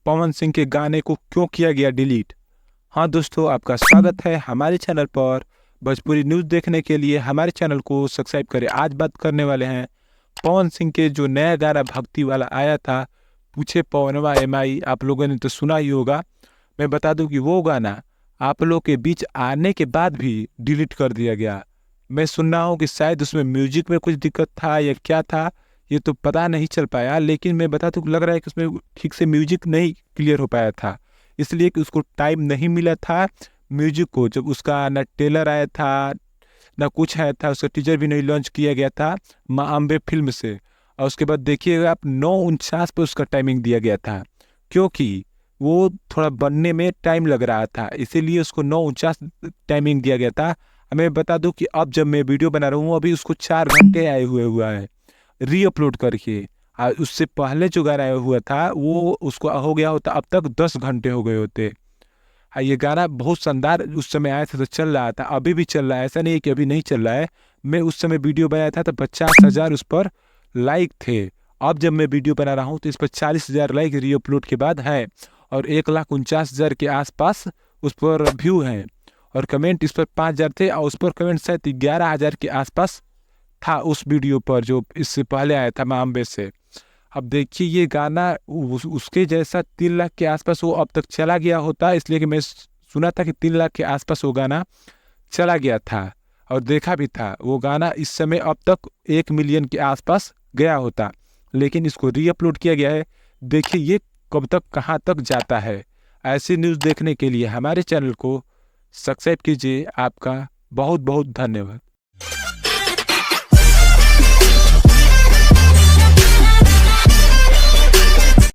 पवन सिंह के गाने को क्यों किया गया डिलीट। हाँ दोस्तों, आपका स्वागत है हमारे चैनल पर। भोजपुरी न्यूज़ देखने के लिए हमारे चैनल को सब्सक्राइब करें। आज बात करने वाले हैं पवन सिंह के जो नया गाना भक्ति वाला आया था, पूछे पवनवा एमआई। आप लोगों ने तो सुना ही होगा। मैं बता दूं कि वो गाना आप लोग के बीच आने के बाद भी डिलीट कर दिया गया। मैं सुन रहा हूँ कि शायद उसमें म्यूजिक में कुछ दिक्कत था या क्या था, ये तो पता नहीं चल पाया। लेकिन मैं बता दूं, लग रहा है कि उसमें ठीक से म्यूजिक नहीं क्लियर हो पाया था, इसलिए कि उसको टाइम नहीं मिला था म्यूजिक को। जब उसका ना टेलर आया था ना कुछ आया था, उसका टीजर भी नहीं लॉन्च किया गया था माँ अम्बे फिल्म से। और उसके बाद देखिएगा आप 9:49 पर उसका टाइमिंग दिया गया था, क्योंकि वो थोड़ा बनने में टाइम लग रहा था, इसीलिए उसको 9:49 टाइमिंग दिया गया था। मैं बता दूं कि अब जब मैं वीडियो बना रहा हूँ, अभी उसको 4 घंटे आए हुए हुआ है री अपलोड करके। उससे पहले जो गाना आया हुआ था वो उसको हो गया होता अब तक 10 घंटे हो गए होते। ये गाना बहुत शानदार उस समय आया था तो चल रहा था, अभी भी चल रहा है, ऐसा नहीं है कि अभी नहीं चल रहा है। मैं उस समय वीडियो बनाया था तो 50,000 उस पर लाइक थे। अब जब मैं वीडियो बना रहा हूँ तो इस पर 40,000 लाइक री अपलोड के बाद है, और 1,49,000 के आसपास उस पर व्यू हैं। और कमेंट इस पर 5,000 थे, और उस पर कमेंट शायद 11,000 के आसपास था उस वीडियो पर जो इससे पहले आया था माँ अम्बे से। अब देखिए ये गाना उसके जैसा 3 लाख के आसपास वो अब तक चला गया होता, इसलिए कि मैं सुना था कि 3 लाख के आसपास वो गाना चला गया था और देखा भी था। वो गाना इस समय अब तक 1 मिलियन के आसपास गया होता, लेकिन इसको री अपलोड किया गया है। देखिए ये कब तक कहाँ तक जाता है। ऐसी न्यूज़ देखने के लिए हमारे चैनल को सब्सक्राइब कीजिए। आपका बहुत बहुत धन्यवाद।